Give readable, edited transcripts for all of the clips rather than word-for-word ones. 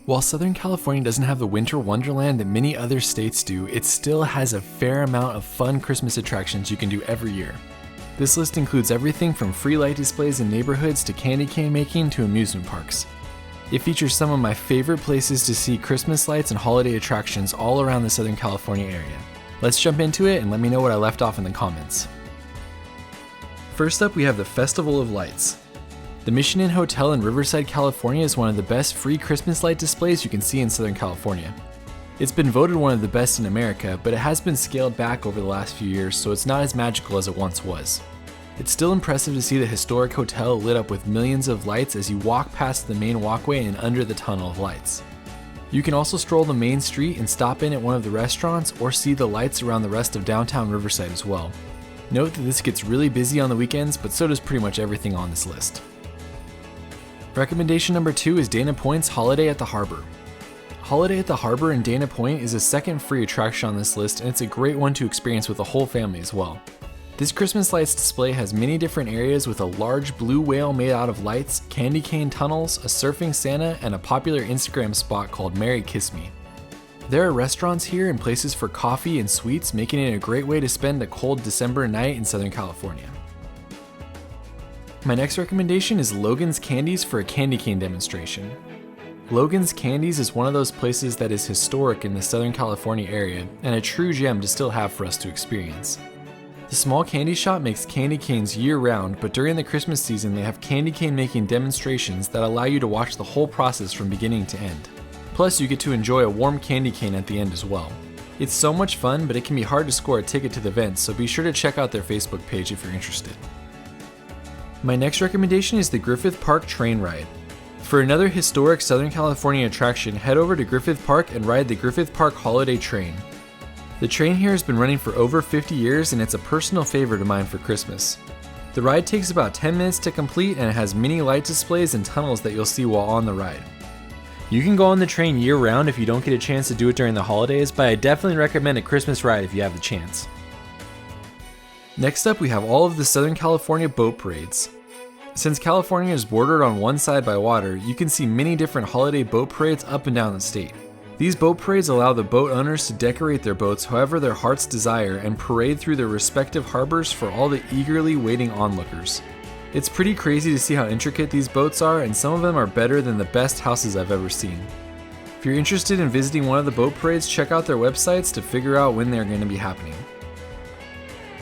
While Southern California doesn't have the winter wonderland that many other states do, it still has a fair amount of fun Christmas attractions you can do every year. This list includes everything from free light displays in neighborhoods to candy cane making to amusement parks. It features some of my favorite places to see Christmas lights and holiday attractions all around the Southern California area. Let's jump into it and let me know what I left off in the comments. First up, we have the Festival of Lights. The Mission Inn Hotel in Riverside, California is one of the best free Christmas light displays you can see in Southern California. It's been voted one of the best in America, but it has been scaled back over the last few years, so it's not as magical as it once was. It's still impressive to see the historic hotel lit up with millions of lights as you walk past the main walkway and under the tunnel of lights. You can also stroll the main street and stop in at one of the restaurants or see the lights around the rest of downtown Riverside as well. Note that this gets really busy on the weekends, but so does pretty much everything on this list. Recommendation number 2 is Dana Point's Holiday at the Harbor. Holiday at the Harbor in Dana Point is a second free attraction on this list, and it's a great one to experience with the whole family as well. This Christmas lights display has many different areas with a large blue whale made out of lights, candy cane tunnels, a surfing Santa, and a popular Instagram spot called Merry Kiss Me. There are restaurants here and places for coffee and sweets, making it a great way to spend a cold December night in Southern California. My next recommendation is Logans Candies for a candy cane demonstration. Logans Candies is one of those places that is historic in the Southern California area and a true gem to still have for us to experience. The small candy shop makes candy canes year-round, but during the Christmas season they have candy cane making demonstrations that allow you to watch the whole process from beginning to end. Plus, you get to enjoy a warm candy cane at the end as well. It's so much fun, but it can be hard to score a ticket to the event, so be sure to check out their Facebook page if you're interested. My next recommendation is the Griffith Park Train Ride. For another historic Southern California attraction, head over to Griffith Park and ride the Griffith Park Holiday Train. The train here has been running for over 50 years and it's a personal favorite of mine for Christmas. The ride takes about 10 minutes to complete and it has many light displays and tunnels that you'll see while on the ride. You can go on the train year-round if you don't get a chance to do it during the holidays, but I definitely recommend a Christmas ride if you have the chance. Next up, we have all of the Southern California boat parades. Since California is bordered on one side by water, you can see many different holiday boat parades up and down the state. These boat parades allow the boat owners to decorate their boats however their hearts desire and parade through their respective harbors for all the eagerly waiting onlookers. It's pretty crazy to see how intricate these boats are, and some of them are better than the best houses I've ever seen. If you're interested in visiting one of the boat parades, check out their websites to figure out when they're going to be happening.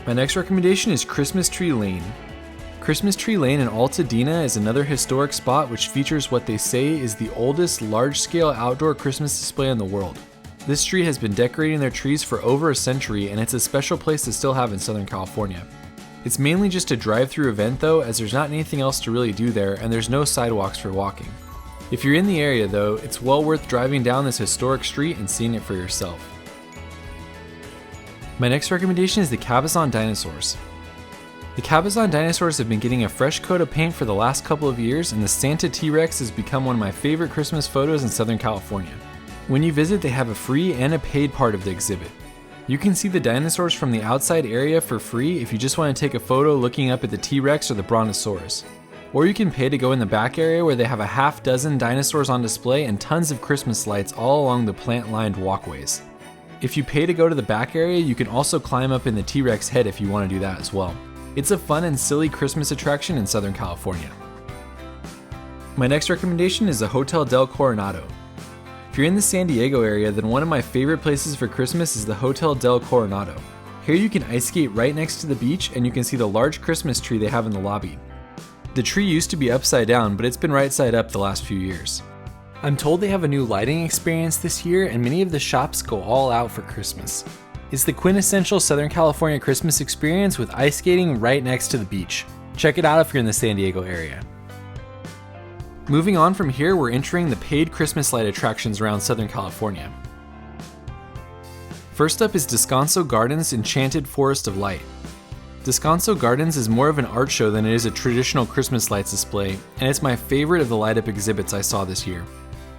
My next recommendation is Christmas Tree Lane. Christmas Tree Lane in Altadena is another historic spot which features what they say is the oldest large-scale outdoor Christmas display in the world. This street has been decorating their trees for over a century and it's a special place to still have in Southern California. It's mainly just a drive-through event though, as there's not anything else to really do there and there's no sidewalks for walking. If you're in the area though, it's well worth driving down this historic street and seeing it for yourself. My next recommendation is the Cabazon Dinosaurs. The Cabazon Dinosaurs have been getting a fresh coat of paint for the last couple of years, and the Santa T-Rex has become one of my favorite Christmas photos in Southern California. When you visit, they have a free and a paid part of the exhibit. You can see the dinosaurs from the outside area for free if you just want to take a photo looking up at the T-Rex or the Brontosaurus. Or you can pay to go in the back area where they have a half dozen dinosaurs on display and tons of Christmas lights all along the plant-lined walkways. If you pay to go to the back area, you can also climb up in the T-Rex head if you want to do that as well. It's a fun and silly Christmas attraction in Southern California. My next recommendation is the Hotel del Coronado. If you're in the San Diego area, then one of my favorite places for Christmas is the Hotel del Coronado. Here you can ice skate right next to the beach and you can see the large Christmas tree they have in the lobby. The tree used to be upside down, but it's been right side up the last few years. I'm told they have a new lighting experience this year and many of the shops go all out for Christmas. It's the quintessential Southern California Christmas experience with ice skating right next to the beach. Check it out if you're in the San Diego area. Moving on from here, we're entering the paid Christmas light attractions around Southern California. First up is Descanso Gardens' Enchanted Forest of Light. Descanso Gardens is more of an art show than it is a traditional Christmas lights display, and it's my favorite of the light-up exhibits I saw this year.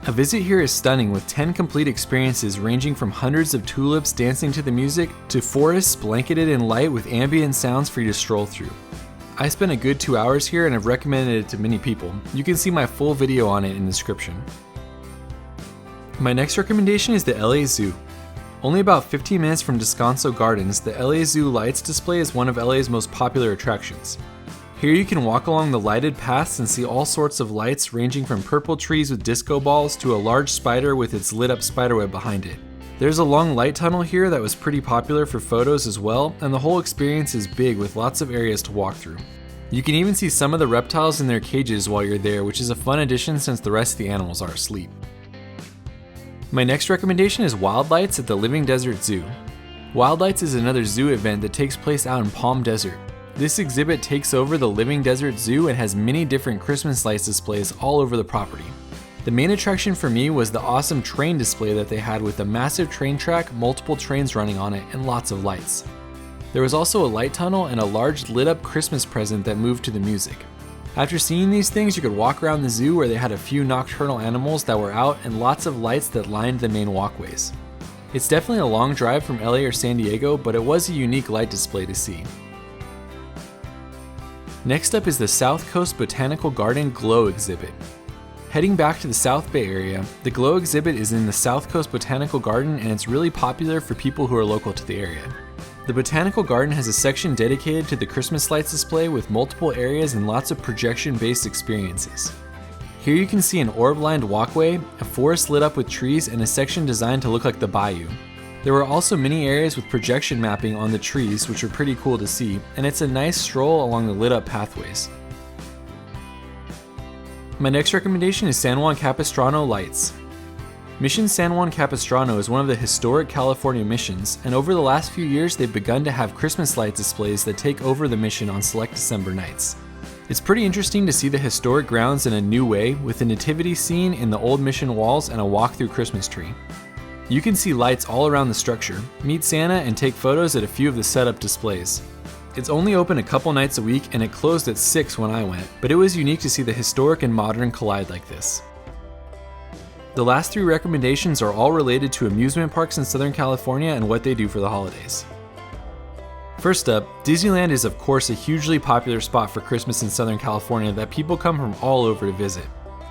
A visit here is stunning with 10 complete experiences ranging from hundreds of tulips dancing to the music to forests blanketed in light with ambient sounds for you to stroll through. I spent a good 2 hours here and have recommended it to many people. You can see my full video on it in the description. My next recommendation is the LA Zoo. Only about 15 minutes from Descanso Gardens, the LA Zoo Lights display is one of LA's most popular attractions. Here you can walk along the lighted paths and see all sorts of lights ranging from purple trees with disco balls to a large spider with its lit up spiderweb behind it. There's a long light tunnel here that was pretty popular for photos as well, and the whole experience is big with lots of areas to walk through. You can even see some of the reptiles in their cages while you're there, which is a fun addition since the rest of the animals are asleep. My next recommendation is Wild Lights at the Living Desert Zoo. Wild Lights is another zoo event that takes place out in Palm Desert. This exhibit takes over the Living Desert Zoo and has many different Christmas lights displays all over the property. The main attraction for me was the awesome train display that they had with a massive train track, multiple trains running on it, and lots of lights. There was also a light tunnel and a large lit up Christmas present that moved to the music. After seeing these things, you could walk around the zoo where they had a few nocturnal animals that were out and lots of lights that lined the main walkways. It's definitely a long drive from LA or San Diego, but it was a unique light display to see. Next up is the South Coast Botanical Garden Glow exhibit. Heading back to the South Bay area, the Glow exhibit is in the South Coast Botanical Garden and it's really popular for people who are local to the area. The Botanical Garden has a section dedicated to the Christmas lights display with multiple areas and lots of projection-based experiences. Here you can see an orb-lined walkway, a forest lit up with trees, and a section designed to look like the bayou. There were also many areas with projection mapping on the trees, which are pretty cool to see, and it's a nice stroll along the lit up pathways. My next recommendation is San Juan Capistrano Lights. Mission San Juan Capistrano is one of the historic California missions, and over the last few years they've begun to have Christmas light displays that take over the mission on select December nights. It's pretty interesting to see the historic grounds in a new way, with a nativity scene in the old mission walls and a walk-through Christmas tree. You can see lights all around the structure, meet Santa, and take photos at a few of the setup displays. It's only open a couple nights a week and it closed at 6 when I went, but it was unique to see the historic and modern collide like this. The last 3 recommendations are all related to amusement parks in Southern California and what they do for the holidays. First up, Disneyland is of course a hugely popular spot for Christmas in Southern California that people come from all over to visit.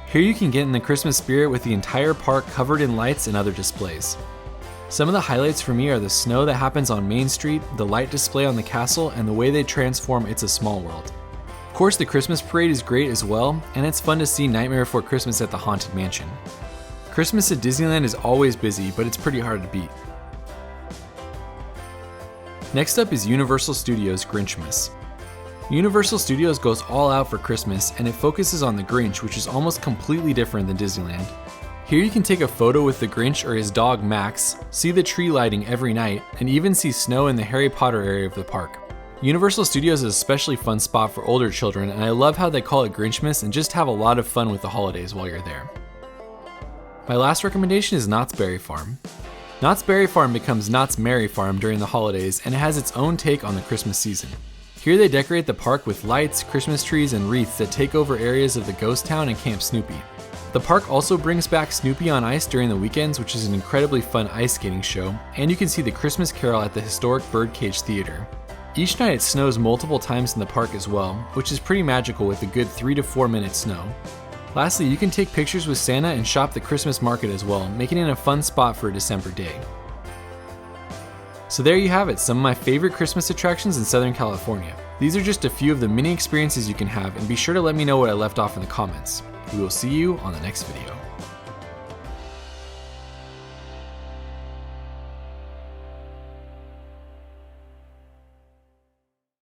Here you can get in the Christmas spirit with the entire park covered in lights and other displays. Some of the highlights for me are the snow that happens on Main Street, the light display on the castle, and the way they transform It's a Small World. Of course, the Christmas parade is great as well, and it's fun to see Nightmare Before Christmas at the Haunted Mansion. Christmas at Disneyland is always busy, but it's pretty hard to beat. Next up is Universal Studios Grinchmas. Universal Studios goes all out for Christmas, and it focuses on the Grinch, which is almost completely different than Disneyland. Here you can take a photo with the Grinch or his dog Max, see the tree lighting every night, and even see snow in the Harry Potter area of the park. Universal Studios is an especially fun spot for older children, and I love how they call it Grinchmas and just have a lot of fun with the holidays while you're there. My last recommendation is Knott's Berry Farm. Knott's Berry Farm becomes Knott's Merry Farm during the holidays, and it has its own take on the Christmas season. Here they decorate the park with lights, Christmas trees, and wreaths that take over areas of the ghost town and Camp Snoopy. The park also brings back Snoopy on Ice during the weekends, which is an incredibly fun ice skating show, and you can see the Christmas Carol at the historic Birdcage Theater. Each night it snows multiple times in the park as well, which is pretty magical with a good 3 to 4 minute snow. Lastly, you can take pictures with Santa and shop the Christmas market as well, making it a fun spot for a December day. So there you have it, some of my favorite Christmas attractions in Southern California. These are just a few of the many experiences you can have, and be sure to let me know what I left off in the comments. We will see you on the next video.